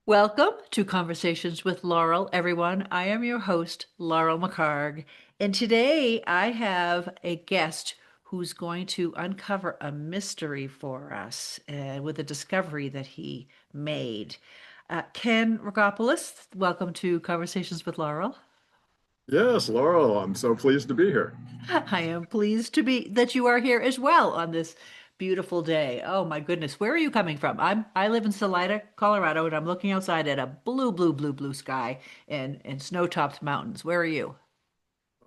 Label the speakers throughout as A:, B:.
A: Welcome to Conversations with Laurel, everyone. I am your host, Laurel McHargue, and today I have a guest who's going to uncover a mystery for us with a discovery that he made. Ken Regopoulos, welcome to Conversations with Laurel.
B: Yes, Laurel, I'm so pleased to be here.
A: I am pleased to be that you are here as well on this beautiful day. Oh my goodness, where are you coming from? I live in Salida, Colorado, and I'm looking outside at a blue, blue, blue, blue sky and snow-topped mountains. Where are you?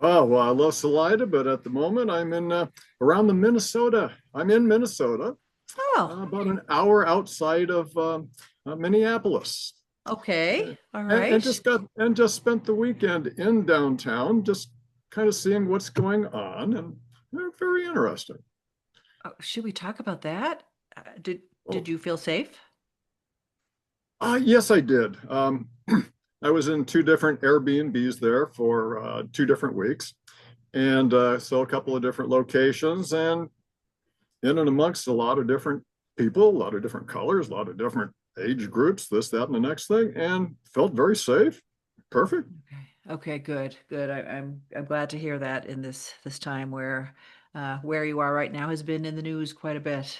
B: Oh, well, I love Salida, but at the moment I'm in around the Minnesota. I'm in Minnesota,
A: Oh,
B: about an hour outside of Minneapolis,
A: okay.
B: and,
A: All
B: and
A: right.
B: just spent the weekend in downtown, just kind of seeing what's going on, and they're very interesting.
A: Oh, should we talk about that? Did
B: Oh,
A: you feel safe?
B: yes, I did. I was in two different Airbnbs there for 2 different weeks, and so a couple of different locations, and in and amongst a lot of different people, a lot of different colors, a lot of different age groups, this, that, and the next thing, and felt very safe. Perfect.
A: Okay. Okay, good, good. I'm glad to hear that in this time where you are right now has been in the news quite a bit.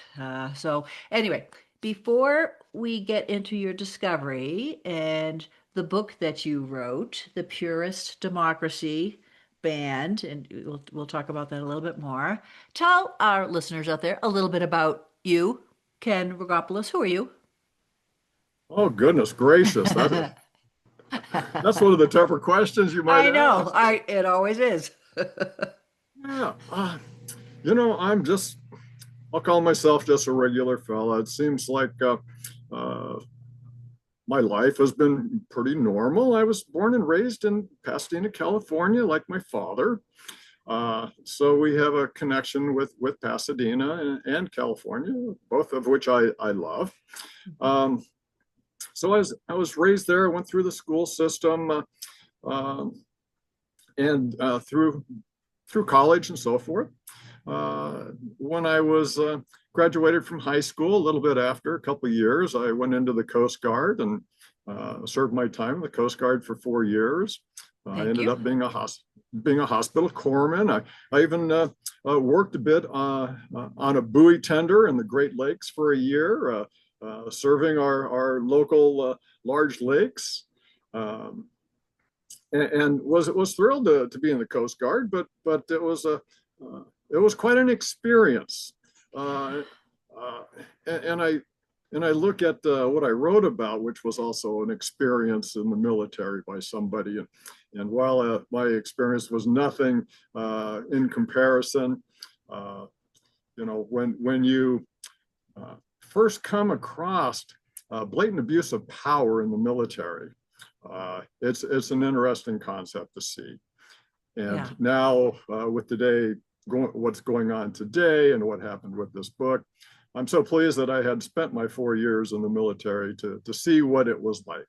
A: So anyway, before we get into your discovery and the book that you wrote, The Purest Democracy Banned, and we'll talk about that a little bit more. Tell our listeners out there a little bit about you, Ken Rogopoulos. Who are you?
B: Oh, goodness gracious. That's one of the tougher questions you might
A: I know.
B: ask.
A: I it always is.
B: Yeah. I'm just, I'll call myself just a regular fella. It seems like uh, my life has been pretty normal. I was born and raised in Pasadena, California, like my father. So we have a connection with Pasadena and California, both of which I love. Um, so I was raised there. I went through the school system and through college and so forth. When I was graduated from high school, a little bit after a couple of years, I went into the Coast Guard and served my time in the Coast Guard for 4 years. I
A: Thank
B: ended
A: you.
B: up being a hospital corpsman. I even worked a bit on a buoy tender in the Great Lakes for a year, serving our local large lakes. Um, and was thrilled to be in the Coast Guard, but it was quite an experience. Uh, uh, and I look at what I wrote about, which was also an experience in the military by somebody. And while my experience was nothing in comparison, uh, when you first come across blatant abuse of power in the military, it's an interesting concept to see. And
A: Yeah.
B: now with what's going on today and what happened with this book, I'm so pleased that I had spent my 4 years in the military to see what it was like.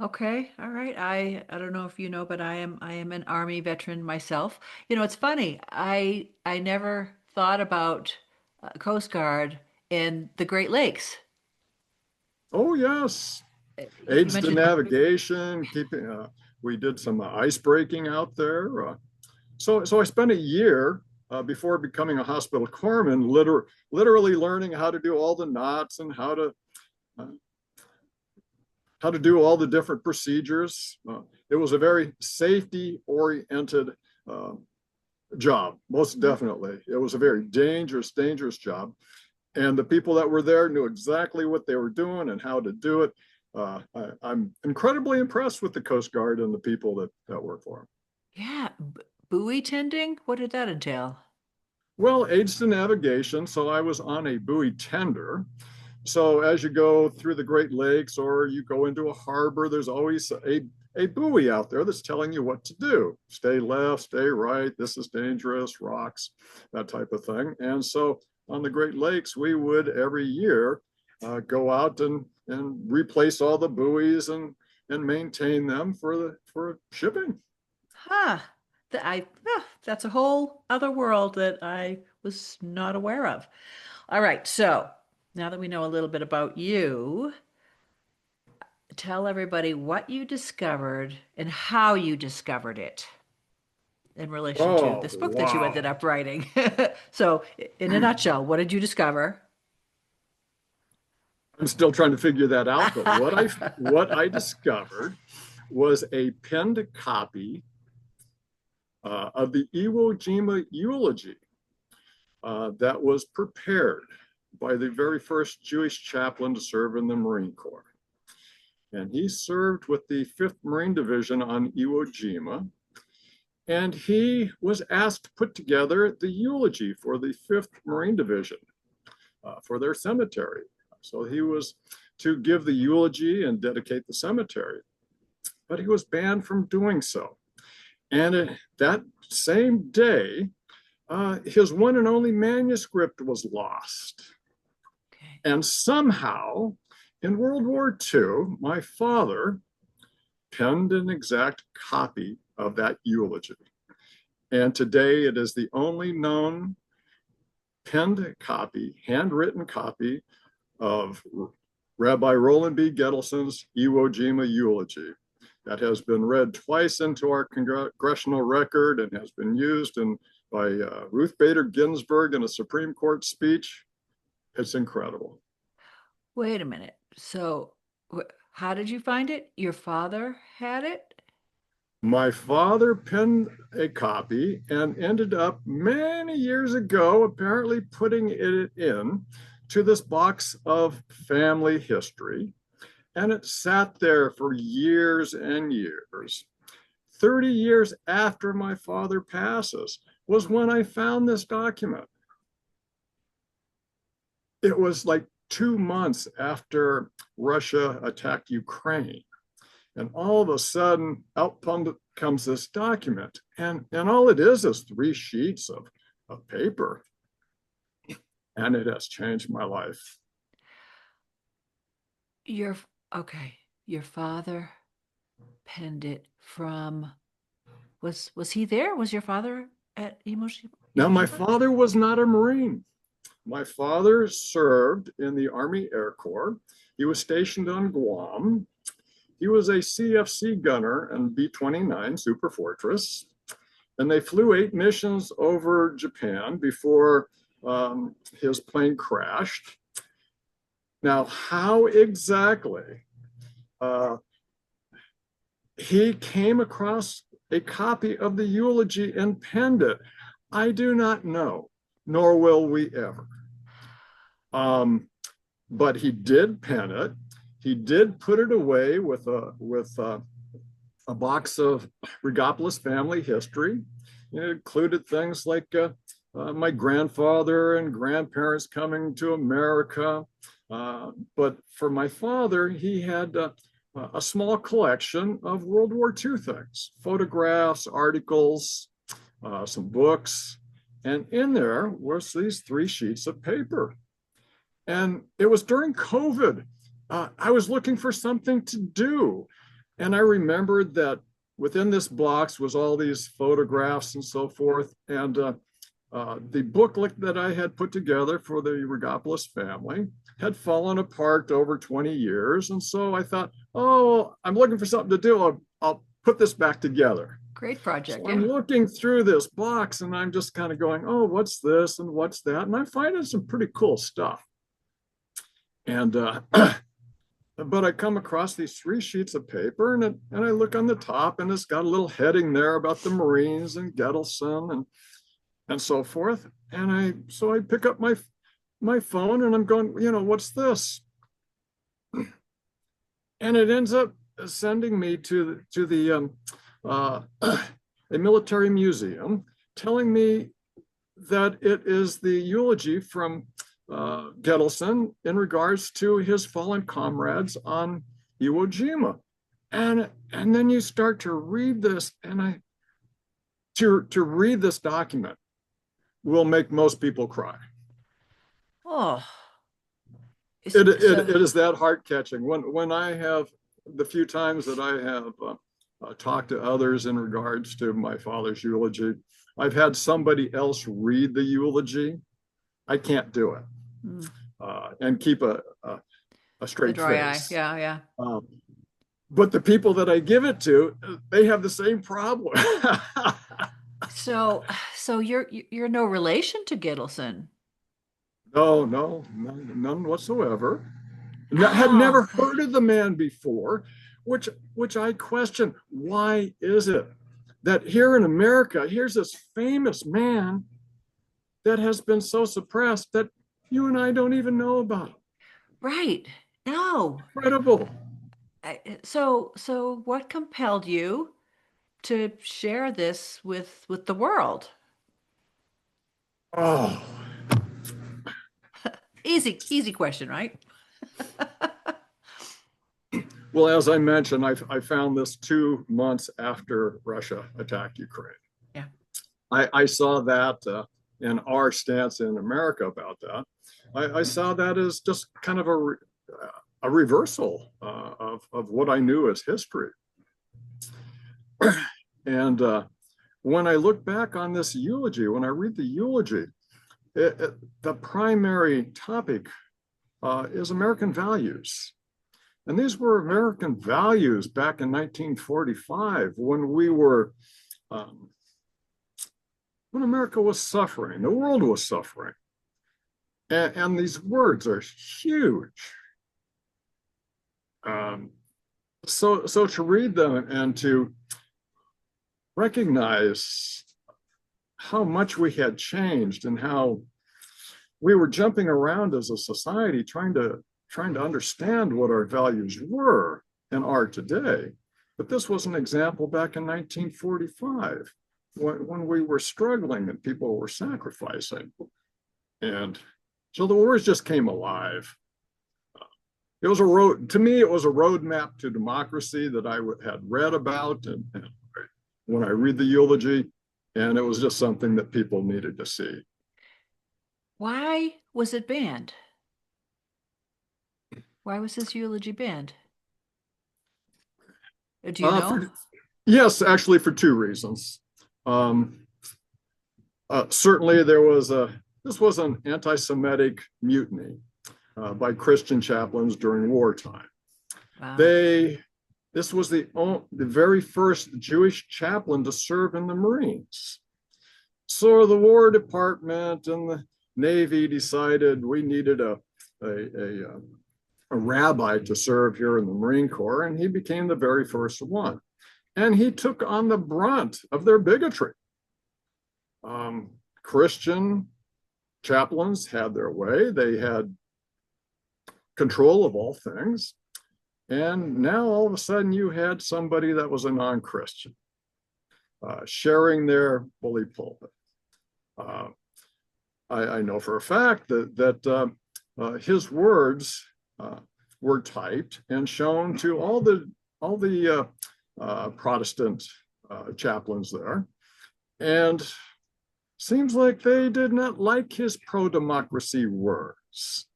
A: Okay. All right. I don't know if you know, but I am an Army veteran myself. You know, it's funny. I never thought about Coast Guard in the Great Lakes.
B: Oh yes,
A: You
B: aids to
A: mentioned
B: navigation, keeping. We did some ice breaking out there. So I spent a year before becoming a hospital corpsman, literally learning how to do all the knots and uh, how to do all the different procedures. It was a very safety oriented uh, job, most definitely. It was a very dangerous job. And the people that were there knew exactly what they were doing and how to do it. I'm incredibly impressed with the Coast Guard and the people that work for them.
A: yeah, buoy tending. What did that entail?
B: Well, aids to navigation. So I was on a buoy tender. So as you go through the Great Lakes or you go into a harbor, there's always a buoy out there that's telling you what to do. Stay left, stay right, this is dangerous, rocks, that type of thing. And so on the Great Lakes, we would every year go out and replace all the buoys and maintain them for shipping.
A: Huh. That's a whole other world that I was not aware of. All right. So now that we know a little bit about you, tell everybody what you discovered and how you discovered it in relation to
B: Oh,
A: this book that you ended
B: wow.
A: up writing. So, in a nutshell, what did you discover?
B: I'm still trying to figure that out, but what I discovered was a penned copy of the Iwo Jima Eulogy that was prepared by the very first Jewish chaplain to serve in the Marine Corps. And he served with the 5th Marine Division on Iwo Jima. And he was asked to put together the eulogy for the 5th Marine Division for their cemetery. So he was to give the eulogy and dedicate the cemetery, but he was banned from doing so. And that same day, his one and only manuscript was lost.
A: Okay.
B: And somehow, in World War II, my father penned an exact copy of that eulogy. And today it is the only known penned copy, handwritten copy of Rabbi Roland B. Gittelsohn's Iwo Jima Eulogy that has been read twice into our congressional record and has been used by Ruth Bader Ginsburg in a Supreme Court speech. It's incredible.
A: Wait a minute. So, how did you find it? Your father had it?
B: My father penned a copy and ended up many years ago, apparently putting it in to this box of family history. And it sat there for years and years. 30 years after my father passes was when I found this document. It was like 2 months after Russia attacked Ukraine. And all of a sudden, out comes this document. And all it is 3 sheets of paper. And it has changed my life.
A: Your okay. Your father penned it from was he there? Was your father at
B: Now,
A: Iwo
B: my
A: Jima?
B: father was not a Marine. My father served in the Army Air Corps. He was stationed on Guam. He was a CFC gunner and B-29 Super Fortress. And they flew 8 missions over Japan before his plane crashed. Now, how exactly he came across a copy of the eulogy and penned it, I do not know, nor will we ever. But he did pen it. He did put it away with a box of Regopoulos family history. It included things like my grandfather and grandparents coming to America. But for my father, he had a small collection of World War II things, photographs, articles, some books. And in there was these 3 sheets of paper. And it was during COVID. I was looking for something to do. And I remembered that within this box was all these photographs and so forth. And the booklet that I had put together for the Regopoulos family had fallen apart over 20 years. And so I thought, oh, I'm looking for something to do. I'll put this back together.
A: Great
B: So
A: project,
B: I'm
A: yeah.
B: looking through this box and I'm just kind of going, oh, what's this and what's that? And I'm finding some pretty cool stuff. And but I come across these 3 sheets of paper and I look on the top and it's got a little heading there about the Marines and Gittelsohn and so forth. And I pick up my phone and I'm going, what's this? And it ends up sending me to the a military museum, telling me that it is the eulogy from Gittelsohn in regards to his fallen comrades on Iwo Jima. And then you start to read this, and to read this document will make most people cry.
A: Oh,
B: It
A: so
B: is that heart catching. When I have the few times that I have talked to others in regards to my father's eulogy, I've had somebody else read the eulogy. I can't do it
A: mm,
B: and keep a
A: the
B: straight
A: dry eye.
B: face.
A: Yeah, yeah.
B: Um, but the people that I give it to, they have the same problem.
A: So, so you're no relation to Gittelsohn.
B: No, no, none whatsoever. Had
A: Oh,
B: never
A: okay.
B: heard of the man before, which I question. Why is it that here in America, here's this famous man that has been so suppressed that you and I don't even know about him?
A: Right. No.
B: Incredible.
A: So what compelled you to share this with the world?
B: Oh,
A: Easy question, right?
B: well, as I mentioned, I found this 2 months after Russia attacked Ukraine.
A: Yeah.
B: I saw that in our stance in America about that. I saw that as just kind of a reversal of what I knew as history. And when I look back on this eulogy, when I read the eulogy, the primary topic is American values. And these were American values back in 1945 when we were, um, when America was suffering, the world was suffering. And these words are huge. Um, so to read them and to recognize how much we had changed and how we were jumping around as a society trying to understand what our values were and are today. But this was an example back in 1945 when we were struggling and people were sacrificing. And so the words just came alive. It was a road, to me, it was a roadmap to democracy that I had read about. And when I read the eulogy, and it was just something that people needed to see.
A: Why was it banned? Why was this eulogy banned? Do you know?
B: For, yes, actually, for two reasons. Um, Certainly, this was an anti-Semitic mutiny by Christian chaplains during wartime.
A: Wow.
B: They This was the very first Jewish chaplain to serve in the Marines. So the War Department and the Navy decided we needed a rabbi to serve here in the Marine Corps, and he became the very first one. And he took on the brunt of their bigotry. Christian chaplains had their way, they had control of all things. And now all of a sudden you had somebody that was a non-Christian sharing their bully pulpit. Uh, I know for a fact that his words were typed and shown to all the Protestant chaplains there, and seems like they did not like his pro-democracy words.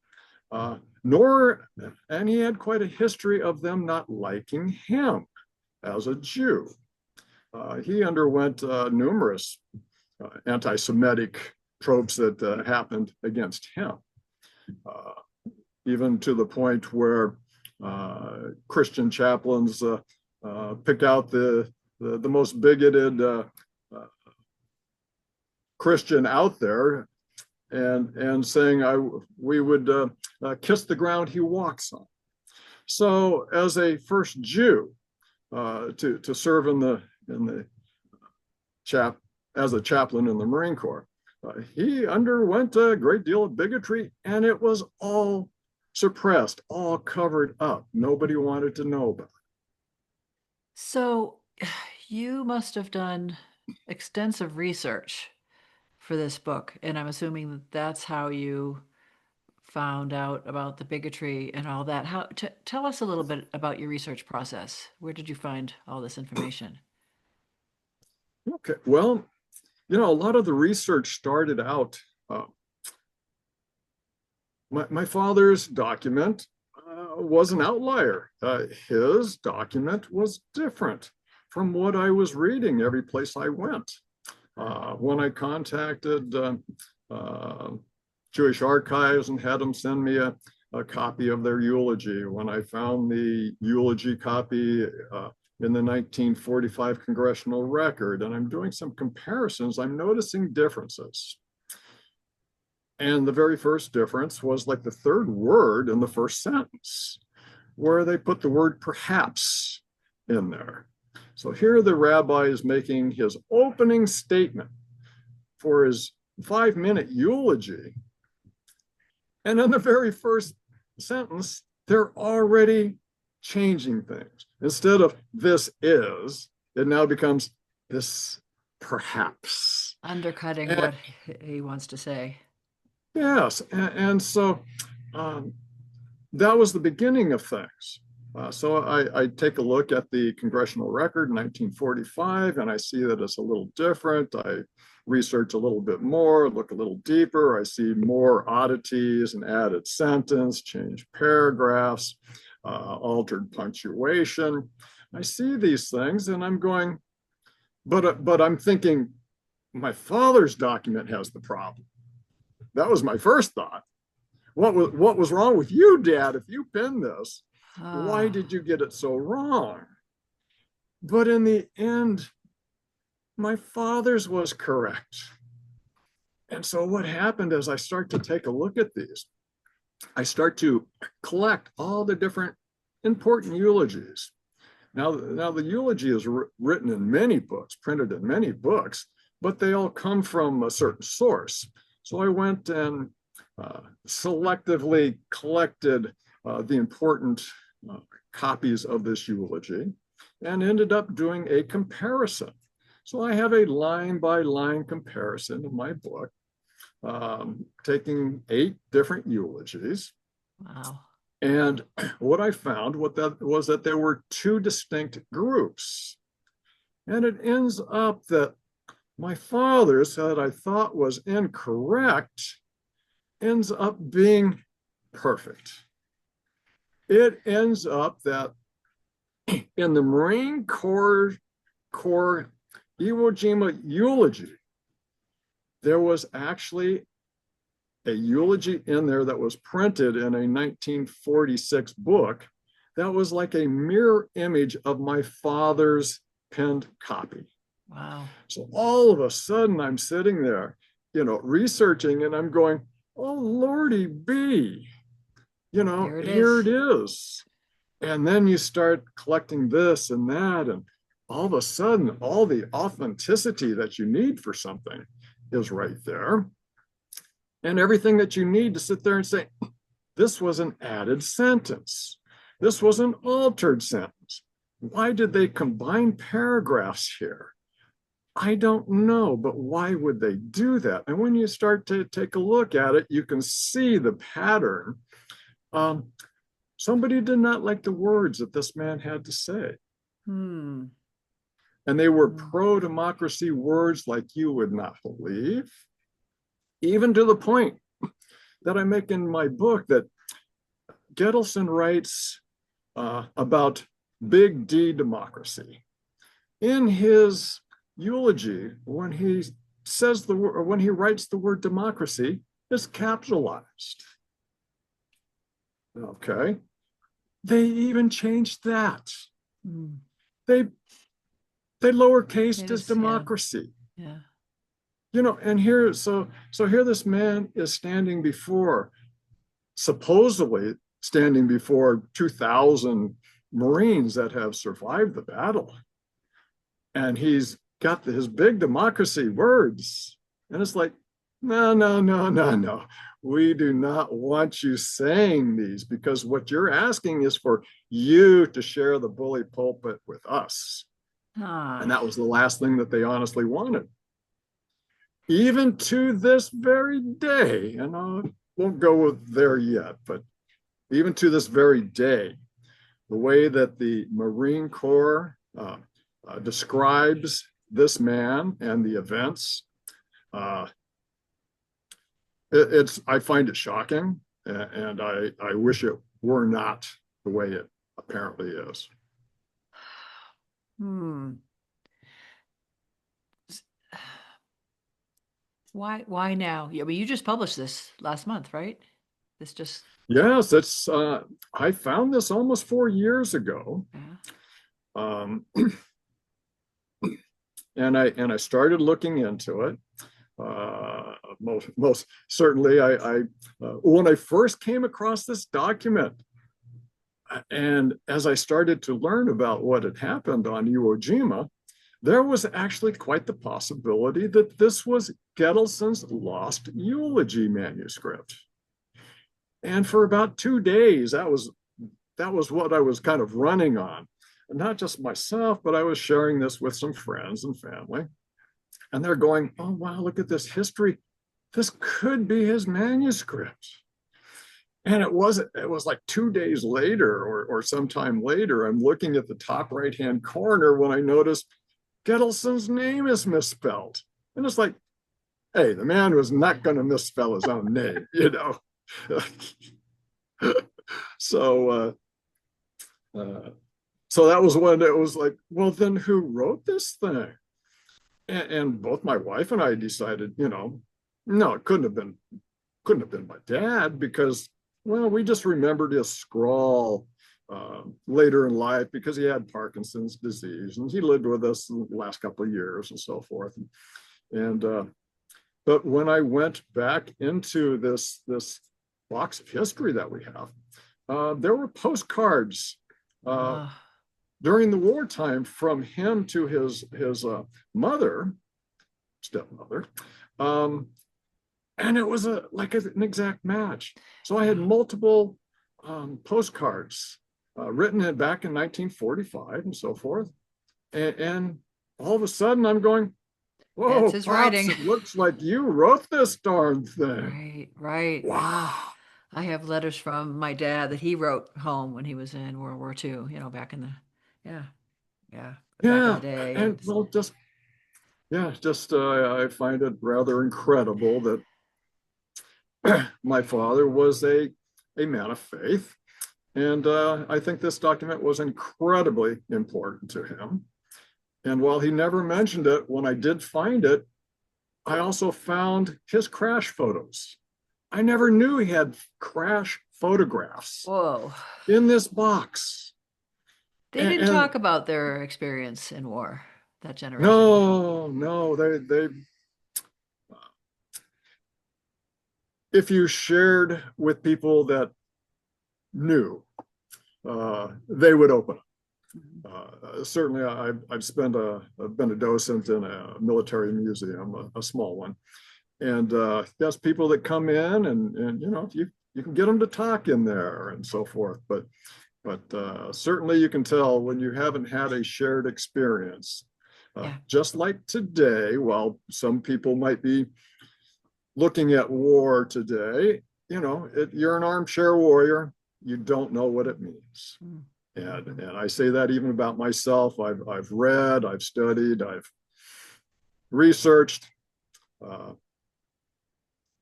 B: And he had quite a history of them not liking him as a Jew. He underwent numerous anti-Semitic tropes that happened against him, even to the point where Christian chaplains pick out the most bigoted Christian out there and saying we would kiss the ground he walks on. So as a first Jew to serve in the as a chaplain in the Marine Corps, he underwent a great deal of bigotry, and it was all suppressed, all covered up. Nobody wanted to know about it.
A: So you must have done extensive research for this book, and I'm assuming that that's how you found out about the bigotry and all that. Tell us a little bit about your research process. Where did you find all this information?
B: Okay, well, a lot of the research started out. My father's document was an outlier. His document was different from what I was reading every place I went. When I contacted Jewish archives and had them send me a copy of their eulogy, when I found the eulogy copy in the 1945 congressional record, and I'm doing some comparisons, I'm noticing differences. And the very first difference was like the third word in the first sentence, where they put the word perhaps in there. So here the rabbi is making his opening statement for his 5-minute eulogy. And in the very first sentence, they're already changing things. Instead of this is, it now becomes this perhaps.
A: Undercutting
B: And
A: what he wants to say.
B: yes, and so um, that was the beginning of things. So I take a look at the congressional record in 1945, and I see that it's a little different. I research a little bit more, look a little deeper. I see more oddities, an added sentence, changed paragraphs, altered punctuation. I see these things, and I'm going, but I'm thinking, my father's document has the problem. That was my first thought. What was wrong with you, Dad? If you penned this, why
A: Ah,
B: did you get it so wrong? But in the end, my father's was correct. And so what happened is I start to take a look at these. I start to collect all the different important eulogies. Now the eulogy is written in many books, printed in many books, but they all come from a certain source. So I went and selectively collected the important copies of this eulogy and ended up doing a comparison. So I have a line by line comparison in my book, taking 8 different eulogies.
A: wow.
B: And what I found was that there were 2 distinct groups. And it ends up that my father's, that I thought was incorrect, ends up being perfect. It ends up that in the Marine Corps Iwo Jima Eulogy, there was actually a eulogy in there that was printed in a 1946 book that was like a mirror image of my father's penned copy.
A: Wow.
B: So all of a sudden I'm sitting there, researching, and I'm going, oh, Lordy B,
A: Here it
B: here
A: is.
B: it is. And then you start collecting this and that, and all of a sudden, all the authenticity that you need for something is right there. And everything that you need to sit there and say, this was an added sentence. This was an altered sentence. Why did they combine paragraphs here? I don't know, but why would they do that? And when you start to take a look at it, you can see the pattern. Somebody did not like the words that this man had to say.
A: Hmm.
B: And they were
A: Hmm.
B: pro-democracy words like you would not believe, even to the point that I make in my book that Gittelsohn writes about big D democracy. In his eulogy, when he says the word, when he writes the word democracy, it's capitalized. Okay. They even changed that.
A: Hmm.
B: They they lowercased
A: It
B: as
A: is, yeah.
B: democracy.
A: Yeah.
B: And here, so here this man is standing before, supposedly standing before 2,000 Marines that have survived the battle. And he's got his big democracy words. And it's like, no, no, no, no, no. We do not want you saying these, because what you're asking is for you to share the bully pulpit with us. And
A: Ah.
B: that was the last thing that they honestly wanted. Even to this very day, and I won't go there yet, but even to this very day, the way that the Marine Corps describes this man and the events, uh, I find it shocking, and I wish it were not the way it apparently is.
A: Hmm. Why now? Yeah, but you just published this last month, right? This just
B: Yes, it's I found this almost 4 years ago.
A: Yeah.
B: Um, and I started looking into it. Most certainly, I when I first came across this document, and as I started to learn about what had happened on Iwo Jima, there was actually quite the possibility that this was Gittelsohn's lost eulogy manuscript. And for about 2 days, that was what I was kind of running on. And not just myself, but I was sharing this with some friends and family. And they're going, oh, wow, look at this history. This could be his manuscript. And it was like 2 days later or sometime later, I'm looking at the top right hand corner when I noticed Gittelsohn's name is misspelled. And it's like, hey, the man was not going to misspell his own name, you know? so, uh, so that was when it was like, well, then who wrote this thing? And both my wife and I decided, no, it couldn't have been my dad because, well, we just remembered his scrawl later in life because he had Parkinson's disease and he lived with us the last couple of years and so forth. And but when I went back into this box of history that we have, there were postcards uh,
A: Uh,
B: during the wartime from him to his mother, stepmother, um, and it was an exact match. So I had
A: wow.
B: multiple postcards written back in 1945 and so forth, and all of a sudden I'm going,
A: That's
B: "Whoa,
A: his
B: pops!
A: writing.
B: It looks like you wrote this darn thing."
A: Right, right. Yeah.
B: Wow.
A: I have letters from my dad that he wrote home when he was in World War II, back in the, yeah, yeah, back in the
B: Yeah,
A: day.
B: and
A: And
B: well, just I find it rather incredible that my father was a man of faith. And I think this document was incredibly important to him. And while he never mentioned it, when I did find it, I also found his crash photos. I never knew he had crash photographs
A: whoa,
B: in this box.
A: they
B: And,
A: didn't
B: and
A: talk about their experience in war, that generation.
B: no, no, they if you shared with people that knew, they would open up.
A: Mhm.
B: Certainly, I've been a docent in a military museum, a small one, and there's people that come in, and you can get them to talk in there and so forth. But certainly, you can tell when you haven't had a shared experience.
A: Yeah,
B: Just like today, while some people might be looking at war today, you're an armchair warrior. You don't know what it means. And I say that even about myself. I've read, I've studied, I've researched, uh,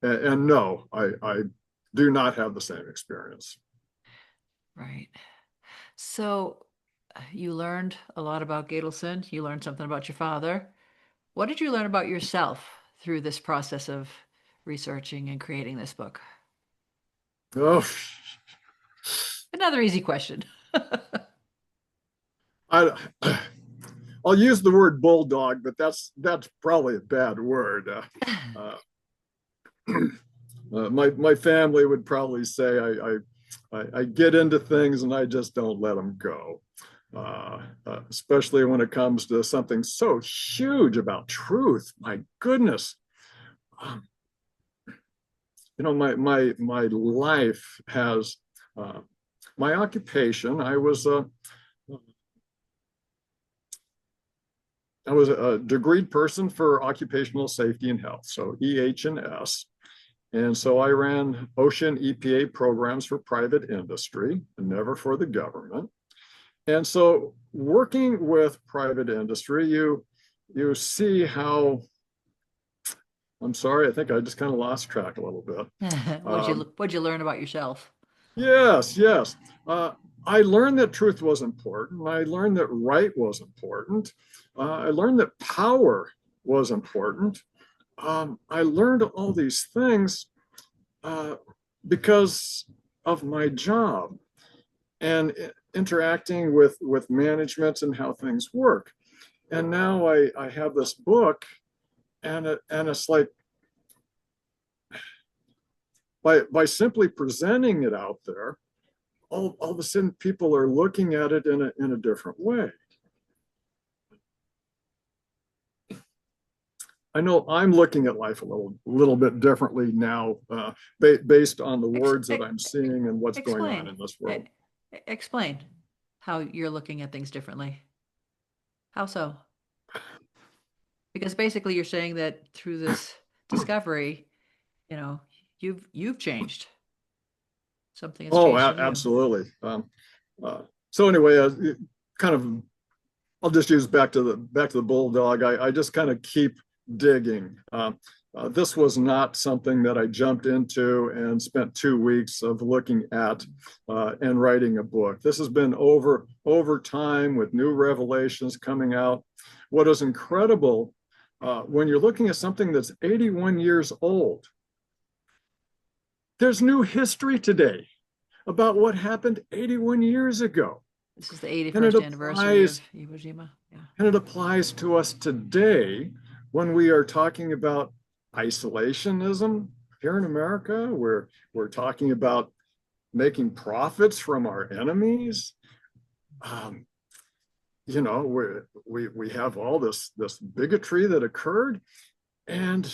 B: and no, I do not have the same experience.
A: right. So you learned a lot about Gittelsohn. You learned something about your father. What did you learn about yourself through this process of researching and creating this book?
B: Oh,
A: Another easy question.
B: I, I'll use the word bulldog, but that's probably a bad word. Uh, my family would probably say I get into things and I just don't let them go. Especially when it comes to something so huge about truth. My goodness, um, my life has uh, my occupation. I was a degreed person for occupational safety and health, so EH&S. And so I ran ocean EPA programs for private industry, never for the government. And so working with private industry, you see how, I'm sorry, I think I just kind of lost track a little bit.
A: What'd you learn about yourself?
B: Yes, yes. Uh, I learned that truth was important. I learned that right was important. I learned that power was important. I learned all these things uh, because of my job and interacting with management and how things work. And now I have this book, and it's like, by simply presenting it out there, all of a sudden people are looking at it in a different way. I know I'm looking at life a little bit differently now, based on the words that I'm seeing and what's going on
A: Explain.
B: in this world.
A: Explain how you're looking at things differently. How so? Because basically you're saying that through this discovery, you know, you've changed. Something has
B: Oh,
A: changed in you.
B: absolutely. Uh, so anyway, kind of, I'll just use back to the bulldog. I just kind of keep digging. This was not something that I jumped into and spent 2 weeks of looking at and writing a book. This has been over time with new revelations coming out. What is incredible, when you're looking at something that's 81 years old, there's new history today about what happened 81 years ago.
A: This is the
B: And it
A: 81st anniversary of
B: applies
A: Iwo Jima. Yeah.
B: and it applies to us today when we are talking about isolationism here in America. We're talking about making profits from our enemies. Um, we have all this bigotry that occurred, and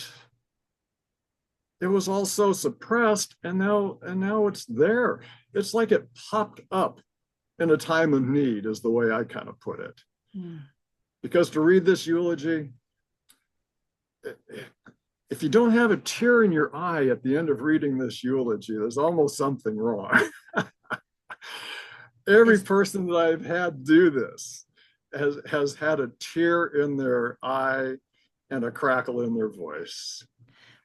B: it was also suppressed, and now it's there. It's like it popped up in a time of need, is the way I kind of put it.
A: Hmm.
B: Because to read this eulogy, if you don't have a tear in your eye at the end of reading this eulogy, there's almost something wrong. Every person that I've had do this has had a tear in their eye and a crackle in their voice.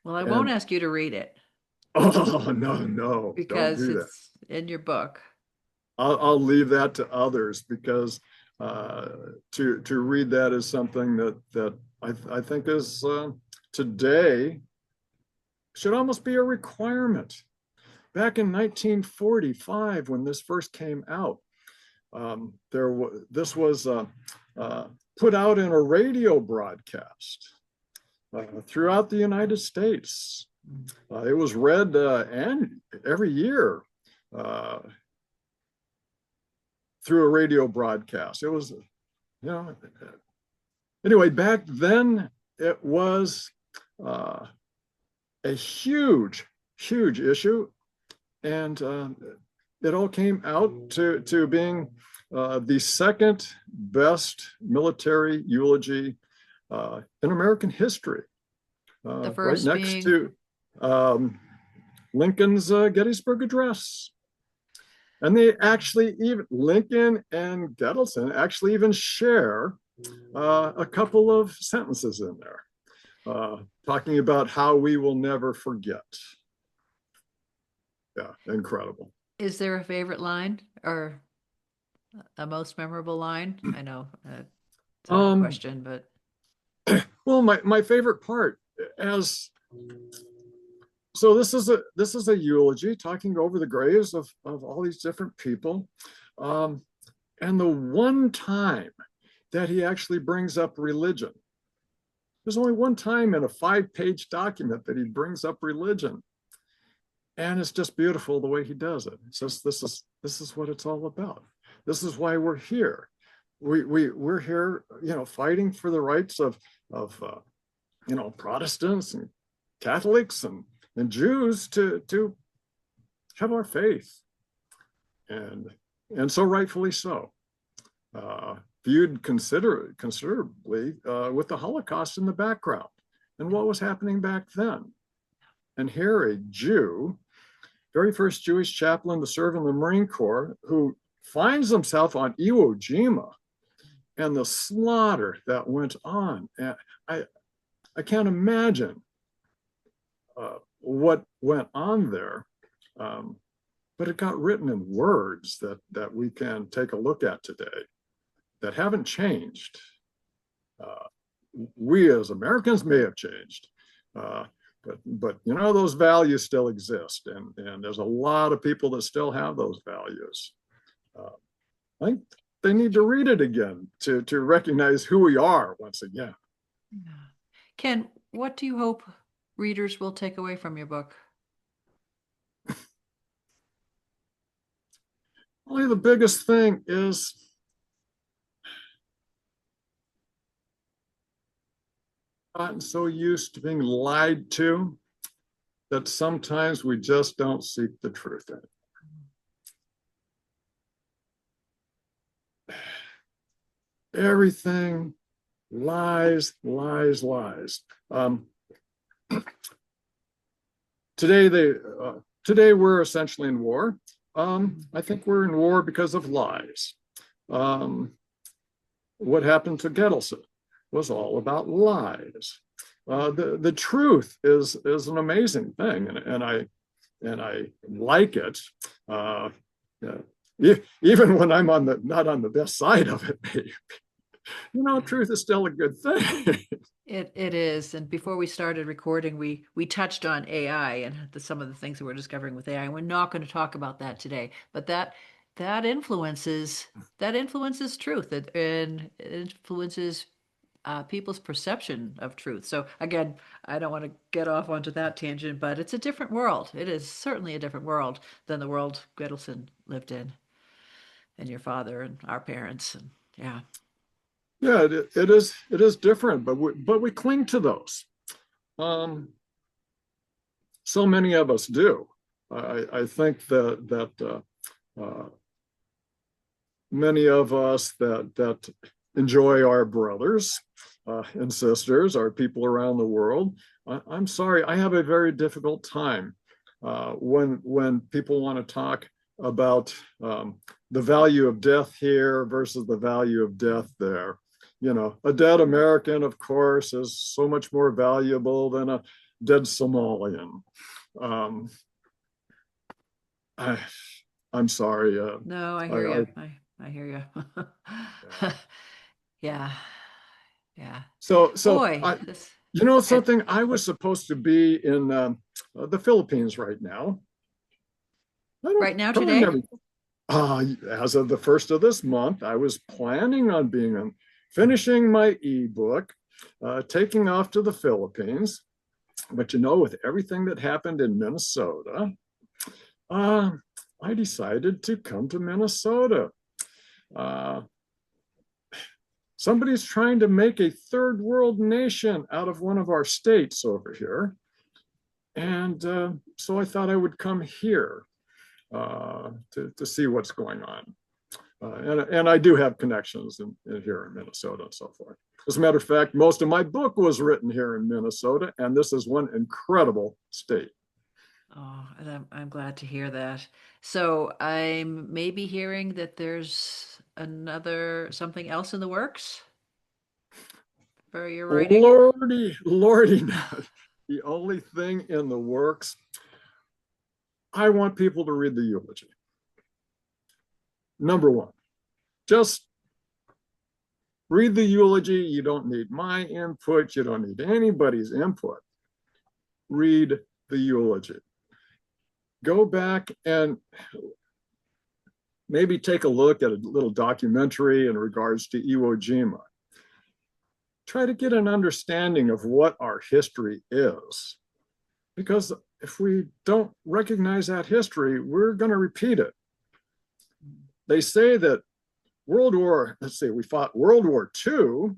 A: Well, I won't
B: And
A: ask you to read it
B: oh, no, don't
A: because
B: do that.
A: it's in your book.
B: I'll leave that to others, because to read that is something that I think is today should almost be a requirement. Back in 1945, when this first came out, this was put out in a radio broadcast throughout the United States. It was read and every year through a radio broadcast. It was, anyway, back then it was a huge issue, and it all came out to being the second best military eulogy in American history,
A: The
B: right
A: first
B: next
A: being
B: to Lincoln's Gettysburg Address. And they actually, even Lincoln and Gittelsohn actually even share a couple of sentences in there, talking about how we will never forget. Yeah, incredible.
A: Is there a favorite line or a most memorable line? I know it's a hard
B: Um,
A: question, but
B: well, my favorite part, as so this is a eulogy talking over the graves of all these different people, and the one time that he actually brings up religion. There's only one time in a 5-page document that he brings up religion, and it's just beautiful the way he does it. It's just this is what it's all about. This is why we're here. We're here, fighting for the rights of Protestants and Catholics and Jews to have our faith, and so rightfully so. Viewed considerably with the Holocaust in the background and what was happening back then. And here a Jew, very first Jewish chaplain to serve in the Marine Corps, who finds himself on Iwo Jima and the slaughter that went on. And I can't imagine what went on there, but it got written in words that we can take a look at today that haven't changed. We as Americans may have changed, But those values still exist, and there's a lot of people that still have those values. Uh, I think they need to read it again to recognize who we are once again.
A: Yeah. Ken, what do you hope readers will take away from your book?
B: Only the biggest thing is gotten so used to being lied to that sometimes we just don't seek the truth in it. Everything lies, lies, lies. Today today we're essentially in war. I think we're in war because of lies. Um, what happened to Gittelsohn was all about lies. The truth is an amazing thing, and I like it. Even when I'm not on the best side of it, maybe. Truth is still a good thing.
A: It is. And before we started recording, we touched on AI and some of the things that we're discovering with AI. And we're not going to talk about that today, but that influences truth. And it influences people's perception of truth. So again, I don't want to get off onto that tangent, but it's a different world. It is certainly a different world than the world Gittelsohn lived in, and your father and our parents. And yeah.
B: Yeah, it is different, but we cling to those. Um, so many of us do. I think that many of us that enjoy our brothers and sisters, our people around the world. I'm sorry, I have a very difficult time when people want to talk about the value of death here versus the value of death there. A dead American, of course, is so much more valuable than a dead Somalian. Um, I, I'm sorry.
A: No, I hear
B: I,
A: you. I hear you.
B: yeah.
A: Yeah. Yeah.
B: So
A: Boy, this and
B: something. I was supposed to be in the Philippines right now. I don't
A: right now
B: darn
A: today?
B: everything. As of the first of this month, I was planning on finishing my ebook, taking off to the Philippines. But with everything that happened in Minnesota, uh, I decided to come to Minnesota. Uh, Somebody's trying to make a third world nation out of one of our states over here. And so I thought I would come here to see what's going on. And I do have connections here in Minnesota and so forth. As a matter of fact, most of my book was written here in Minnesota, and this is one incredible state.
A: Oh, and I'm glad to hear that. So I'm maybe hearing that there's another something else in the works for your writing.
B: Lordy, lordy, the only thing in the works, I want people to read the eulogy. Number one, just read the eulogy. You don't need my input. You don't need anybody's input. Read the eulogy. Go back and maybe take a look at a little documentary in regards to Iwo Jima. Try to get an understanding of what our history is. Because if we don't recognize that history, we're going to repeat it. They say that we fought World War II.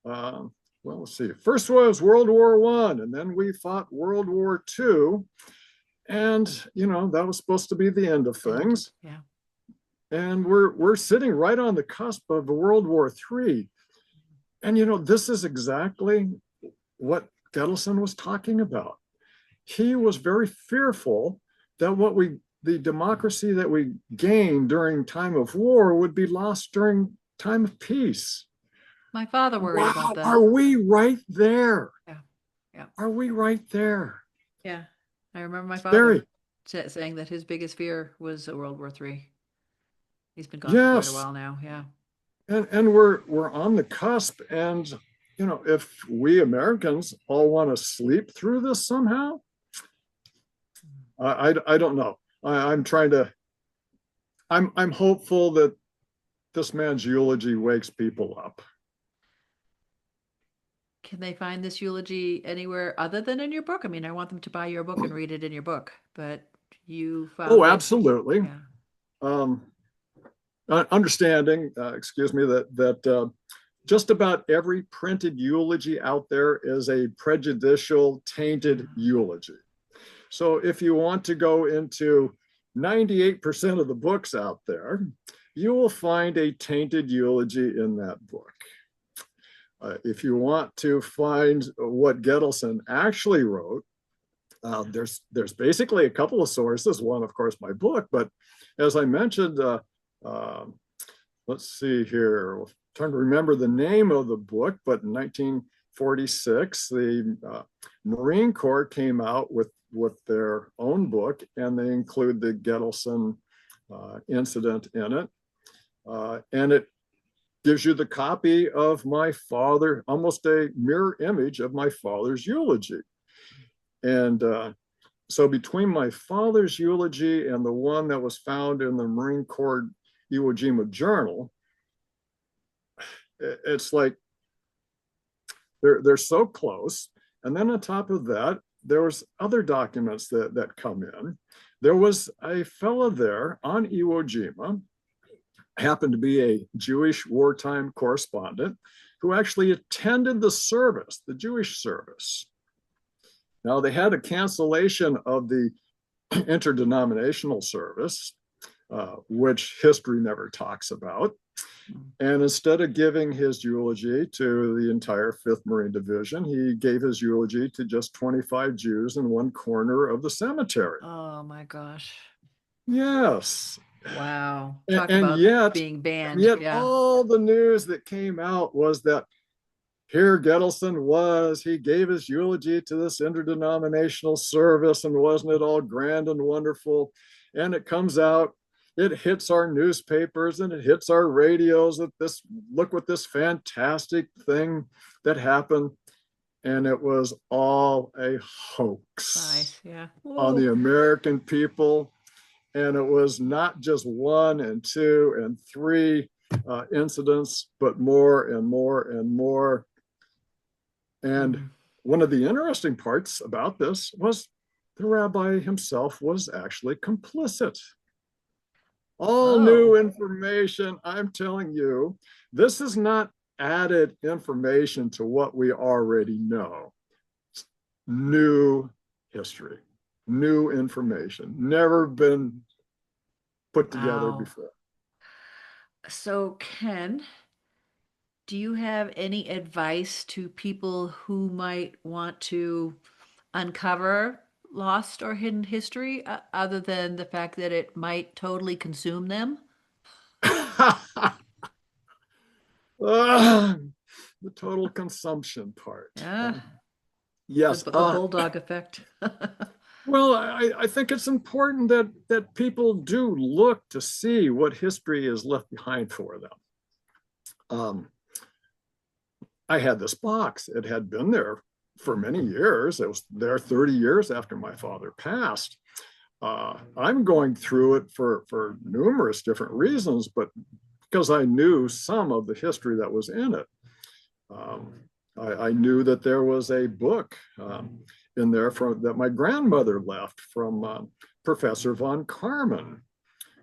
B: Well, let's see. First was World War I, and then we fought World War II. And, that was supposed to be the end of
A: And
B: things.
A: yeah.
B: And we're sitting right on the cusp of World War III. And, this is exactly what Gittelsohn was talking about. He was very fearful that the democracy that we gained during time of war would be lost during time of peace.
A: My father worried about
B: Wow,
A: that.
B: are we right there?
A: Yeah. Yeah.
B: Are we right there?
A: Yeah. I remember my father
B: Very.
A: saying that his biggest fear was World War III. He's been gone for quite a
B: Yes.
A: while now. Yeah.
B: And we're on the cusp, and if we Americans all want to sleep through this somehow, I don't know. I'm trying to. I'm hopeful that this man's eulogy wakes people up.
A: Can they find this eulogy anywhere other than in your book? I mean, I want them to buy your book and read it in your book, but you
B: Oh,
A: found it.
B: absolutely.
A: Yeah.
B: Um, Understanding, excuse me, that just about every printed eulogy out there is a prejudicial, tainted eulogy. So if you want to go into 98% of the books out there, you will find a tainted eulogy in that book. If you want to find what Gittelsohn actually wrote, there's basically a couple of sources. One, of course, my book, but as I mentioned, uh, let's see here. I'm trying to remember the name of the book, but in 1946, the Marine Corps came out with their own book, and they include the Gittelsohn incident in it, and it gives you the copy of my father, almost a mirror image of my father's eulogy. And so between my father's eulogy and the one that was found in the Marine Corps Iwo Jima journal, it's like they're so close. And then on top of that, there was other documents that come in. There was a fellow there on Iwo Jima, happened to be a Jewish wartime correspondent, who actually attended the service, the Jewish service. Now, they had a cancellation of the interdenominational service, which history never talks about. And instead of giving his eulogy to the entire 5th Marine Division, he gave his eulogy to just 25 Jews in one corner of the cemetery.
A: Oh my gosh.
B: Yes.
A: Wow.
B: And,
A: Talk
B: and
A: about
B: yet,
A: being
B: and
A: banned.
B: yet
A: Yeah.
B: all the news that came out was that here Gittelsohn was, he gave his eulogy to this interdenominational service, and wasn't it all grand and wonderful? And it comes out, it hits our newspapers and it hits our radios that this, look what this fantastic thing that happened. And it was all a hoax
A: Nice. Yeah.
B: on the
A: Whoa.
B: American people. And it was not just 1 and 2 and 3 incidents, but more and more and more. And
A: Mm.
B: one of the interesting parts about this was the rabbi himself was actually complicit. All
A: Oh.
B: new information. I'm telling you, this is not added information to what we already know. It's new history, new information, never been put together
A: Wow.
B: before.
A: So, Ken, do you have any advice to people who might want to uncover lost or hidden history, other than the fact that it might totally consume them?
B: Ah, the total consumption part.
A: Yeah,
B: Yes.
A: the bulldog effect.
B: Well, I think it's important that people do look to see what history is left behind for them. Um, I had this box. It had been there for many years. It was there 30 years after my father passed. I'm going through it for numerous different reasons, but because I knew some of the history that was in it. Um, I knew that there was a book in there that my grandmother left from Professor von Karman,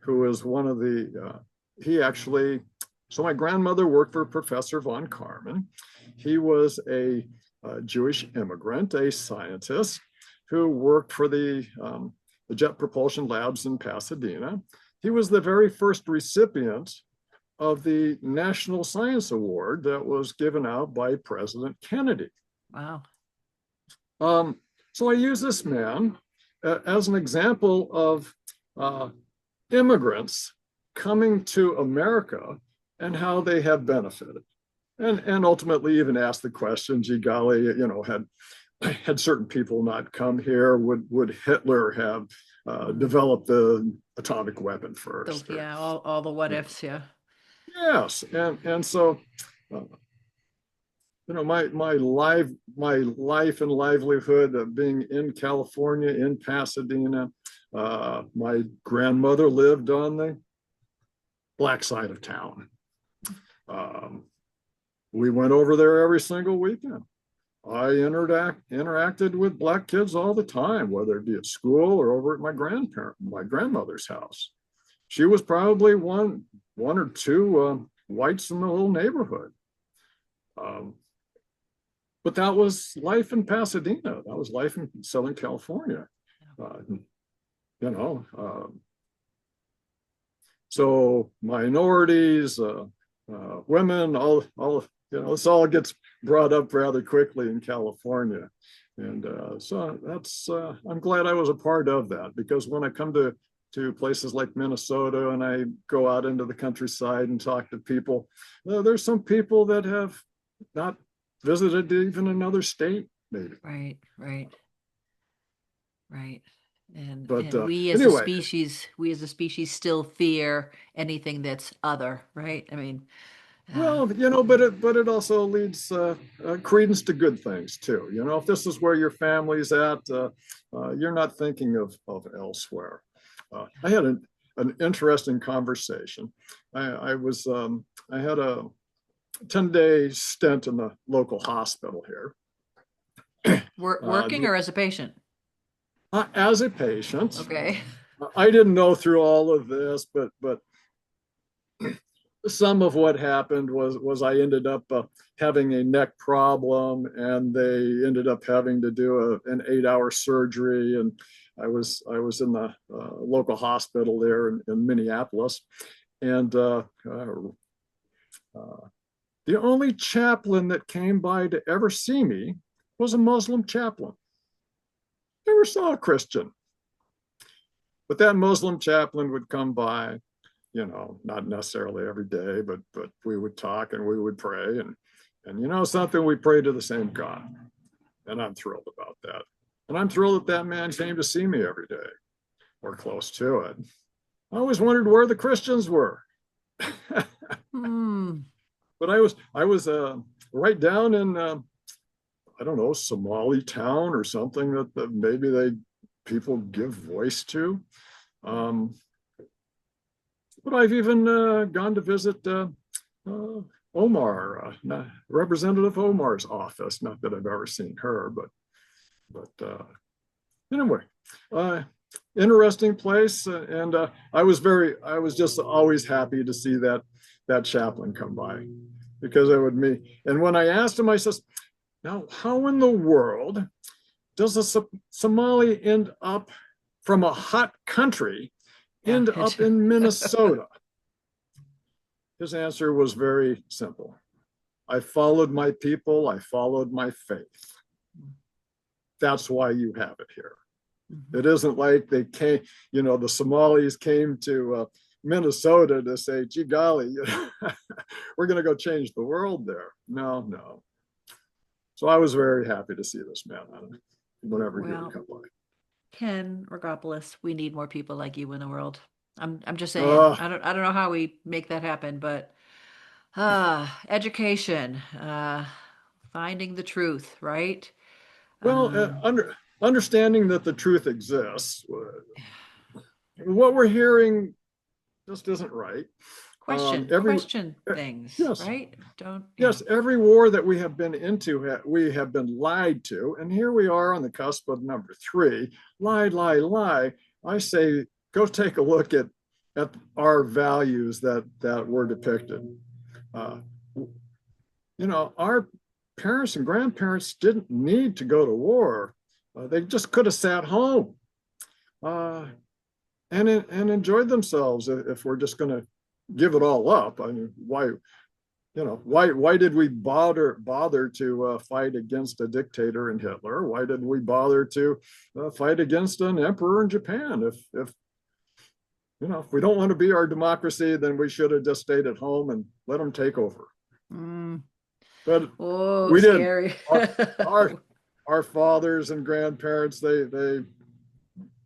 B: who is one of he actually, so my grandmother worked for Professor von Karman. He was a Jewish immigrant, a scientist who worked for the Jet Propulsion Labs in Pasadena. He was the very first recipient of the National Science Award that was given out by President Kennedy.
A: Wow.
B: So I use this man as an example of immigrants coming to America and how they have benefited. And ultimately even ask the question, gee golly, had certain people not come here, would Hitler have developed the atomic weapon first? Or,
A: Yeah, all the what ifs, yeah.
B: yes, and so uh, my life and livelihood of being in California, in Pasadena. My grandmother lived on the black side of town. Um, we went over there every single weekend. I interacted with black kids all the time, whether it be at school or over at my grandmother's house. She was probably one or two whites in the whole neighborhood. Um, but that was life in Pasadena. That was life in Southern California. Uh, you know, so minorities, women, all this all gets brought up rather quickly in California. And so that's, I'm glad I was a part of that, because when I come to places like Minnesota and I go out into the countryside and talk to people, there's some people that have not visited even another state, maybe.
A: Right, right, right.
B: But
A: And
B: anyway,
A: we as a species still fear anything that's other, right? I mean, uh,
B: well, but it also leads credence to good things too. If this is where your family's at, you're not thinking of elsewhere. I had an interesting conversation. I had a 10-day stint in the local hospital here.
A: working or as a patient?
B: As a patient,
A: Okay.
B: I didn't know through all of this, but some of what happened was I ended up having a neck problem, and they ended up having to do an 8-hour surgery, and I was in the local hospital there in Minneapolis, and the only chaplain that came by to ever see me was a Muslim chaplain. Never saw a Christian, but that Muslim chaplain would come by, not necessarily every day, but we would talk and we would pray, and something, we pray to the same God, and I'm thrilled about that, and I'm thrilled that man came to see me every day, or close to it. I always wondered where the Christians were.
A: Hmm.
B: But I was right down in I don't know, Somali town or something that maybe people give voice to. Um, but I've even gone to visit Omar, Representative Omar's office. Not that I've ever seen her, but anyway, uh, interesting place, and I was just always happy to see that chaplain come by, because it would me. And when I asked him, I says, "Now, how in the world does a Somali end up from a hot country
A: Yeah.
B: end up in Minnesota?" His answer was very simple. I followed my people. I followed my faith. That's why you have it here.
A: Mhm.
B: It isn't like they came, the Somalis came to Minnesota to say, gee golly, we're going to go change the world there. No, no. So I was very happy to see this man whenever he would
A: Well,
B: come by.
A: Ken Regopoulos, we need more people like you in the world. I'm just saying.
B: Uh,
A: I don't know how we make that happen, but education, finding the truth, right?
B: well,
A: Um,
B: understanding that the truth exists, what we're hearing just isn't right. Every
A: question things,
B: yes,
A: right? Don't, yeah.
B: yes, every war that we have been into, we have been lied to, and here we are on the cusp of number 3. Lie, lie, lie. I say, go take a look at our values that were depicted. Uh, our parents and grandparents didn't need to go to war. They just could have sat home uh, and enjoyed themselves. If we're just going to give it all up, I mean, why did we bother to fight against a dictator in Hitler? Why did we bother to fight against an emperor in Japan? If we don't want to be our democracy, then we should have just stayed at home and let them take over.
A: Mm.
B: But
A: Oh,
B: we didn't.
A: scary.
B: Our our, our fathers and grandparents, they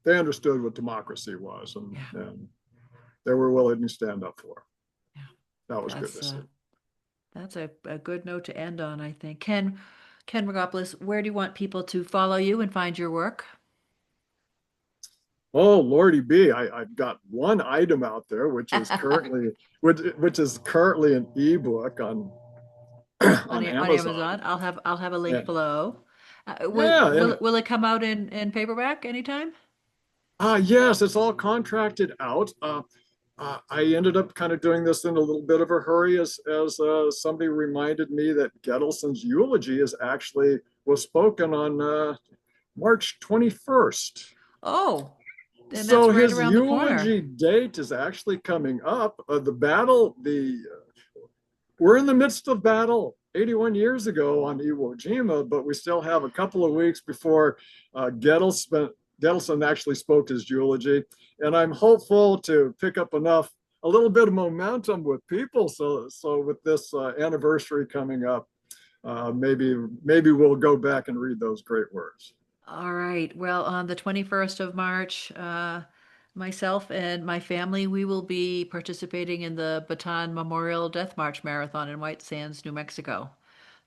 B: understood what democracy was, and,
A: Yeah,
B: and they were willing to stand up for it.
A: yeah.
B: That was good
A: That's
B: to see.
A: That's a good note to end on, I think. Ken Regopoulos, where do you want people to follow you and find your work?
B: Oh, Lordy B, I've got one item out there, which is currently an ebook on
A: On
B: on
A: on
B: Amazon.
A: Amazon. I'll have a link
B: Yeah,
A: below.
B: yeah, and
A: Will it come out in paperback anytime?
B: yes, it's all contracted out. I ended up kind of doing this in a little bit of a hurry, as somebody reminded me that Gittelsohn's eulogy is actually was spoken on March 21st.
A: Oh, then that's
B: So
A: right
B: his
A: around the corner.
B: eulogy date is actually coming up. The battle, the we're in the midst of battle 81 years ago on Iwo Jima, but we still have a couple of weeks before Gittelsohn actually spoke his eulogy. And I'm hopeful to pick up a little bit of momentum with people. So with this anniversary coming up, maybe we'll go back and read those great words.
A: All right. Well, on the 21st of March, myself and my family, we will be participating in the Bataan Memorial Death March Marathon in White Sands, New Mexico.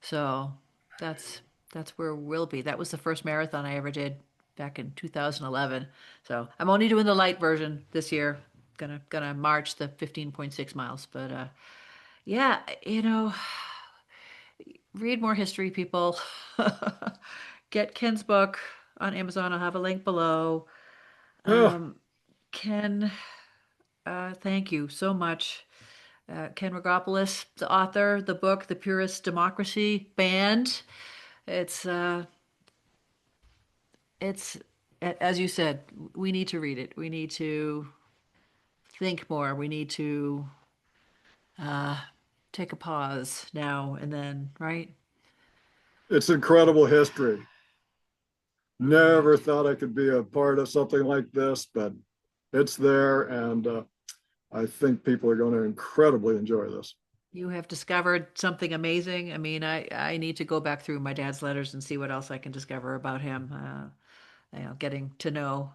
A: So that's that's where we'll be. That was the first marathon I ever did back in 2011. So I'm only doing the light version this year. Gonna march the 15.6 miles. But yeah, read more history, people. Get Ken's book on Amazon. I'll have a link below.
B: Oh,
A: Um, Ken, thank you so much. Ken Regopoulos, the author, the book, The Purest Democracy Banned. It's uh, it's as you said, we need to read it. We need to think more. We need to uh, take a pause now and then, right?
B: it's incredible history.
A: All right.
B: Never thought I could be a part of something like this, but it's there, and I think people are going to incredibly enjoy this.
A: You have discovered something amazing. I mean, I need to go back through my dad's letters and see what else I can discover about him. Getting to know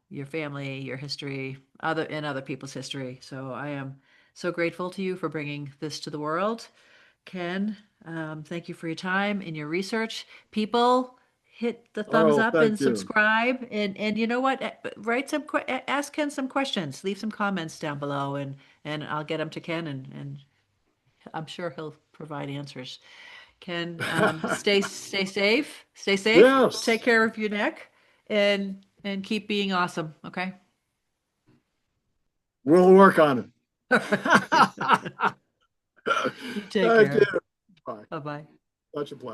A: your family, your history, other people's history. So I am so grateful to you for bringing this to the world. Ken, thank you for your time and your research. People, hit the thumbs
B: Oh,
A: up and
B: thank you.
A: subscribe. And you know what? Write ask Ken some questions. Leave some comments down below, and I'll get them to Ken, and I'm sure he'll provide answers. Ken, stay safe. Stay safe. Take
B: Yes,
A: care of your neck, and keep being awesome. Okay.
B: we'll work on it.
A: All right. You take
B: Thank
A: care.
B: you. Bye.
A: Bye bye.
B: Such a pleasure.